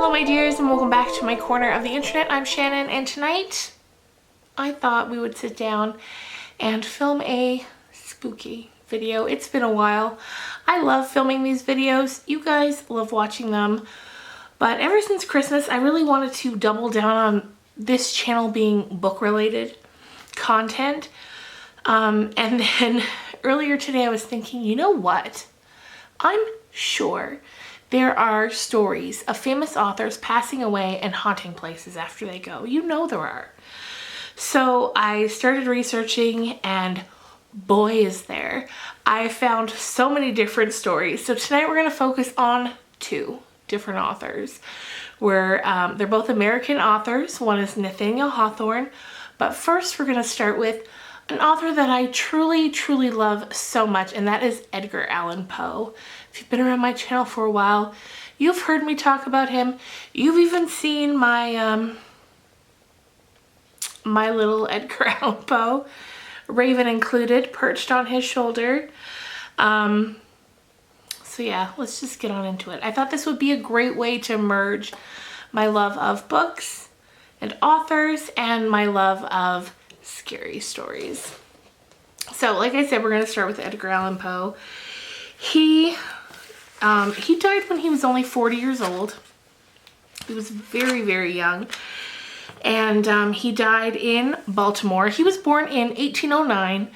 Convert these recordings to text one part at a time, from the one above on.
Hello my dears and welcome back to my corner of the internet. I'm Shannon and tonight I thought we would sit down and film a spooky video. It's been a while. I love filming these videos. You guys love watching them. But ever since Christmas I really wanted to double down on this channel being book related content. And then earlier today I was thinking, you know what? I'm sure there are stories of famous authors passing away and haunting places after they go. You know there are. So I started researching and boy is there. I found so many different stories. So tonight we're going to focus on two different authors. They're both American authors. One is Nathaniel Hawthorne. But first we're going to start with an author that I truly love so much, and that is Edgar Allan Poe. If you've been around my channel for a while, you've heard me talk about him. You've even seen my my little Edgar Allan Poe, Raven included, perched on his shoulder. So yeah, let's just get on into it. I thought this would be a great way to merge my love of books and authors and my love of scary stories. So like I said, we're going to start with Edgar Allan Poe. He died when he was only 40 years old. He was very young, and he died in Baltimore. He was born in 1809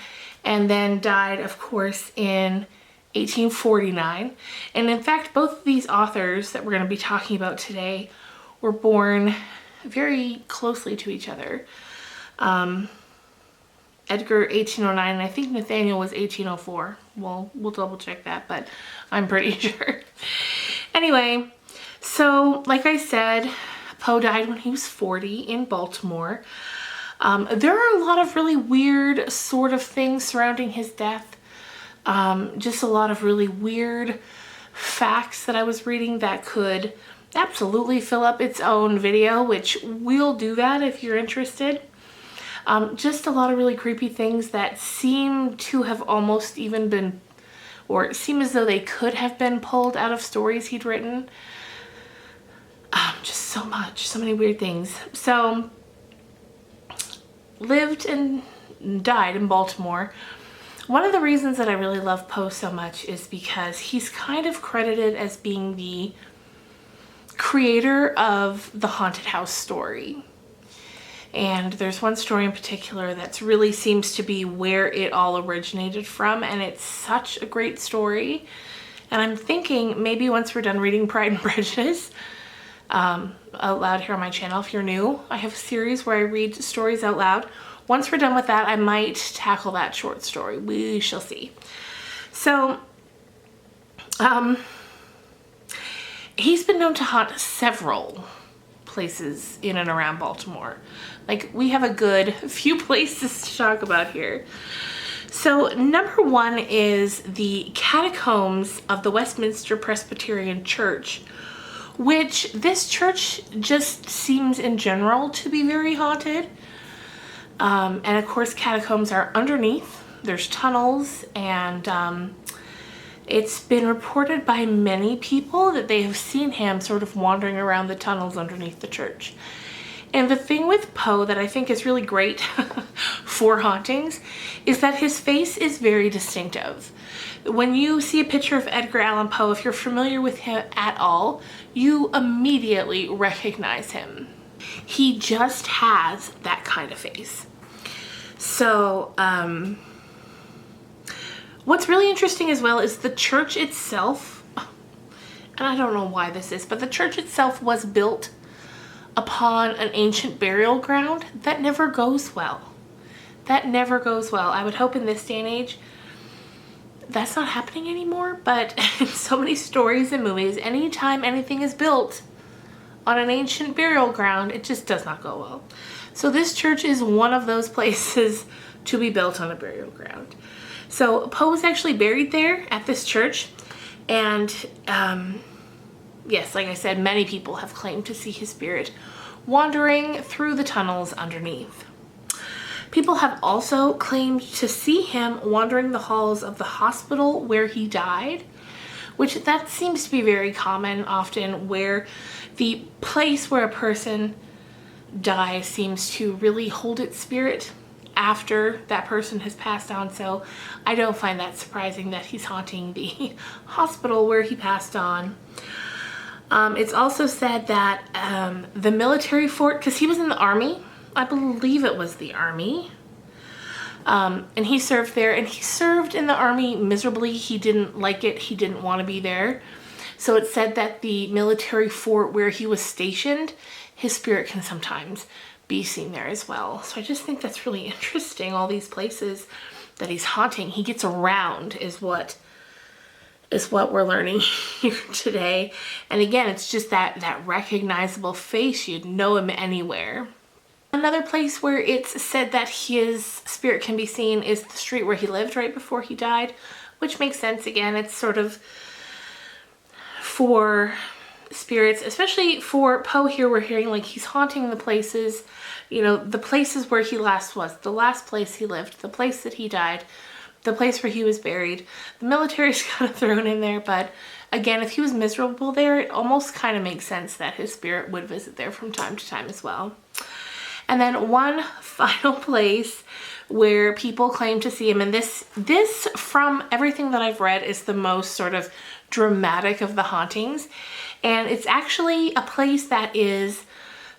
and then died, of course, in 1849. And in fact, both of these authors that we're going to be talking about today were born very closely to each other. Edgar 1809, and I think Nathaniel was 1804. Well, we'll double check that, but I'm pretty sure. Anyway, so like I said, Poe died when he was 40 in Baltimore. There are a lot of really weird sort of things surrounding his death. Just a lot of really weird facts that I was reading that could absolutely fill up its own video, which we'll do that if you're interested. Just a lot of really creepy things that seem to have almost even been, or seem as though they could have been pulled out of stories he'd written. Just so much, so many weird things. So, lived and died in Baltimore. One of the reasons that I really love Poe so much is because he's kind of credited as being the creator of the haunted house story. And there's one story in particular that really seems to be where it all originated from, and it's such a great story. And I'm thinking maybe once we're done reading Pride and Prejudice out loud here on my channel, if you're new, I have a series where I read stories out loud. Once we're done with that, I might tackle that short story. We shall see. So, he's been known to haunt several places in and around Baltimore. Like, we have a good few places to talk about here. So number one is the catacombs of the Westminster Presbyterian Church, which this church just seems in general to be very haunted. And of course catacombs are underneath. There's tunnels, and it's been reported by many people that they have seen him sort of wandering around the tunnels underneath the church. And the thing with Poe that I think is really great for hauntings is that his face is very distinctive. When you see a picture of Edgar Allan Poe, if you're familiar with him at all, you immediately recognize him. He just has that kind of face. So, what's really interesting as well is the church itself, and I don't know why this is, but the church itself was built upon an ancient burial ground. That never goes well. That never goes well. I would hope in this day and age that's not happening anymore, but in so many stories and movies, anytime anything is built on an ancient burial ground, it just does not go well. So this church is one of those places to be built on a burial ground. So Poe was actually buried there at this church, and yes, like I said, many people have claimed to see his spirit wandering through the tunnels underneath. People have also claimed to see him wandering the halls of the hospital where he died, which that seems to be very common often, where the place where a person dies seems to really hold its spirit after that person has passed on. So I don't find that surprising that he's haunting the hospital where he passed on. It's also said that the military fort, because he was in the army, I believe it was the army, and he served there, and he served in the army miserably. He didn't like it. He didn't want to be there. So it's said that the military fort where he was stationed, his spirit can sometimes be seen there as well. So I just think that's really interesting, all these places that he's haunting. He gets around is what we're learning here today. And again, it's just that recognizable face. You'd know him anywhere. Another place where it's said that his spirit can be seen is the street where he lived right before he died, which makes sense. Again, it's sort of for spirits, especially for Poe here. We're hearing like he's haunting the places, you know, the places where he last was, the last place he lived, the place that he died, the place where he was buried. The military's kind of thrown in there, but again, if he was miserable there, it almost kind of makes sense that his spirit would visit there from time to time as well. And then one final place where people claim to see him, and this from everything that I've read is the most sort of dramatic of the hauntings, and it's actually a place that is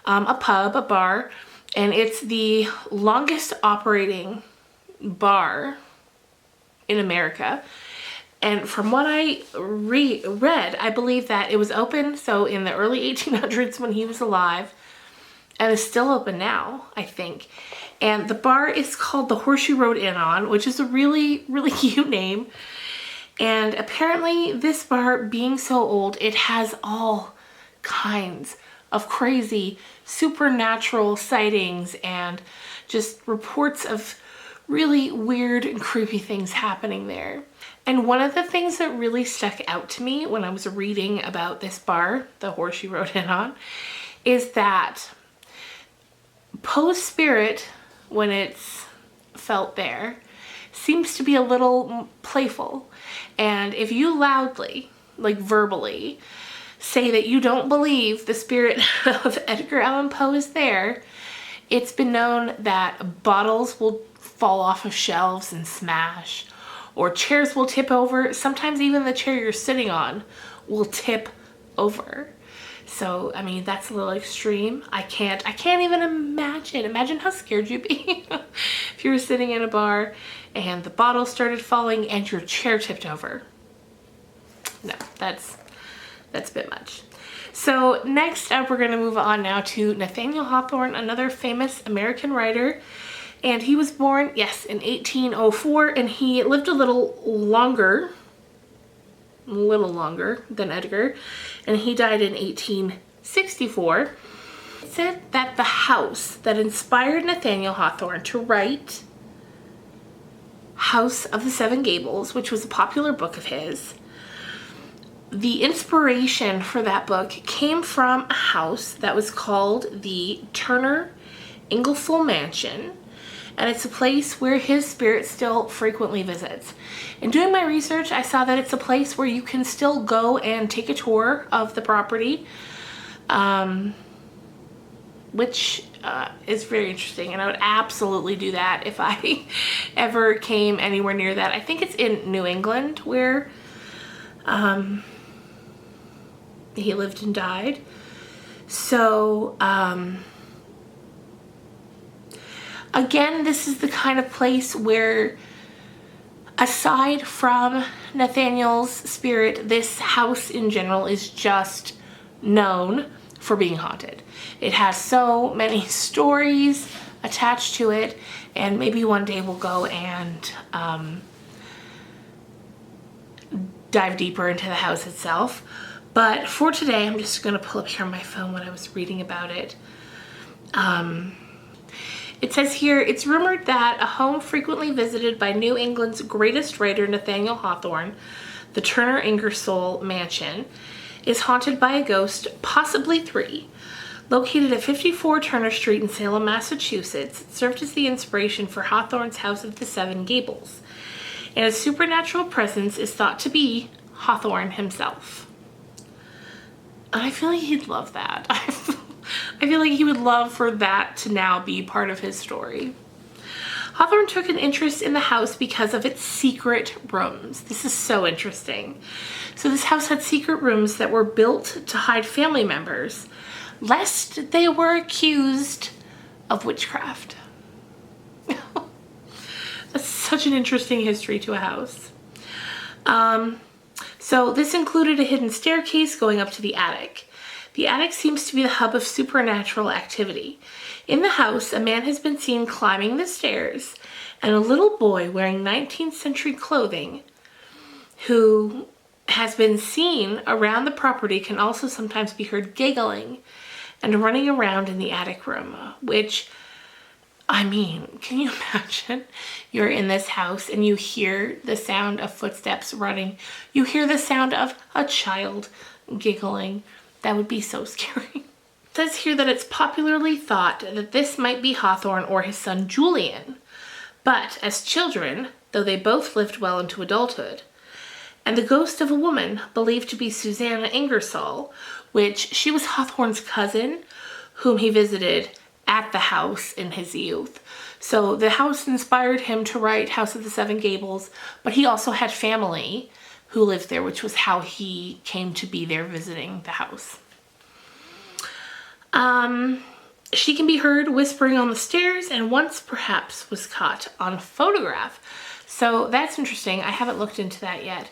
a pub, a bar, and it's the longest operating bar in America. And from what I read, I believe that it was open so in the early 1800s when he was alive, and is still open now, I think. And the bar is called the Horse You Rode In On, which is a really, really cute name. And apparently this bar, being so old, it has all kinds of crazy supernatural sightings and just reports of really weird and creepy things happening there. And one of the things that really stuck out to me when I was reading about this bar, the Horse You Rode In On, is that Poe's spirit, when it's felt there, seems to be a little playful. And if you loudly, like verbally, say that you don't believe the spirit of Edgar Allan Poe is there, it's been known that bottles will fall off of shelves and smash, or chairs will tip over. Sometimes even the chair you're sitting on will tip over. So, I mean, that's a little extreme. I can't even imagine how scared you'd be if you were sitting in a bar and the bottle started falling and your chair tipped over. No, that's a bit much. So next up, we're gonna move on now to Nathaniel Hawthorne, another famous American writer. And he was born, yes, in 1804, and he lived a little longer than Edgar, and he died in 1864. It said that the house that inspired Nathaniel Hawthorne to write House of the Seven Gables, which was a popular book of his, the inspiration for that book came from a house that was called the Turner Ingleful Mansion, and it's a place where his spirit still frequently visits. In doing my research, I saw that it's a place where you can still go and take a tour of the property, which is very interesting, and I would absolutely do that if I ever came anywhere near that. I think it's in New England where he lived and died. So, again, this is the kind of place where, aside from Nathaniel's spirit, this house in general is just known for being haunted. It has so many stories attached to it, and maybe one day we'll go and dive deeper into the house itself. But for today, I'm just gonna pull up here on my phone what I was reading about it. It says here, it's rumored that a home frequently visited by New England's greatest writer, Nathaniel Hawthorne, the Turner Ingersoll Mansion, is haunted by a ghost, possibly three. Located at 54 Turner Street in Salem, Massachusetts, it served as the inspiration for Hawthorne's House of the Seven Gables. And a supernatural presence is thought to be Hawthorne himself. I feel like he'd love that. I feel like he would love for that to now be part of his story. Hawthorne took an interest in the house because of its secret rooms. This is so interesting. So this house had secret rooms that were built to hide family members, lest they were accused of witchcraft. That's such an interesting history to a house. So this included a hidden staircase going up to the attic. The attic seems to be the hub of supernatural activity. In the house, a man has been seen climbing the stairs, and a little boy wearing 19th century clothing who has been seen around the property can also sometimes be heard giggling and running around in the attic room, which, I mean, can you imagine? You're in this house and you hear the sound of footsteps running. You hear the sound of a child giggling. That would be so scary. It says here that it's popularly thought that this might be Hawthorne or his son Julian. But as children, though they both lived well into adulthood, and the ghost of a woman believed to be Susanna Ingersoll, which she was Hawthorne's cousin, whom he visited at the house in his youth. So the house inspired him to write House of the Seven Gables, but he also had family who lived there, which was how he came to be there visiting the house. She can be heard whispering on the stairs and once perhaps was caught on photograph. So that's interesting. I haven't looked into that yet.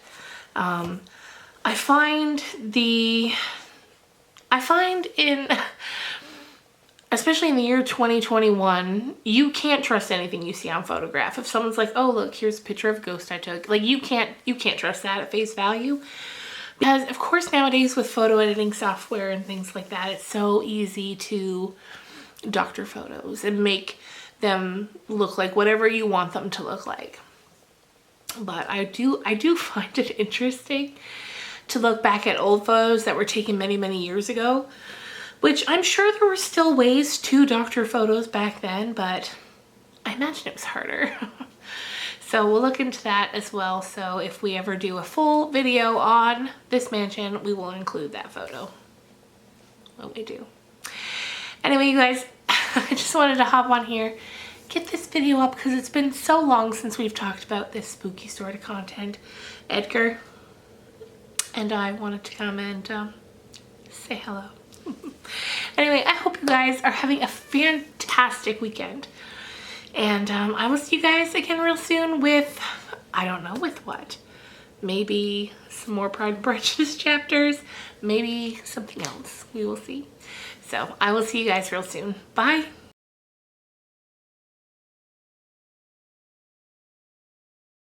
I find especially in the year 2021, you can't trust anything you see on photograph. If someone's like, oh, look, here's a picture of a ghost I took. Like, you can't trust that at face value. Because, of course, nowadays with photo editing software and things like that, it's so easy to doctor photos and make them look like whatever you want them to look like. But I do find it interesting to look back at old photos that were taken many, many years ago, which I'm sure there were still ways to doctor photos back then, but I imagine it was harder. So we'll look into that as well. So if we ever do a full video on this mansion, we will include that photo when we do. Anyway, you guys, I just wanted to hop on here, get this video up because it's been so long since we've talked about this spooky sort of content. Edgar and I wanted to come and say hello. Anyway, I hope you guys are having a fantastic weekend. And I will see you guys again real soon with, I don't know with what. Maybe some more Pride and Prejudice chapters. Maybe something else. We will see. So I will see you guys real soon. Bye.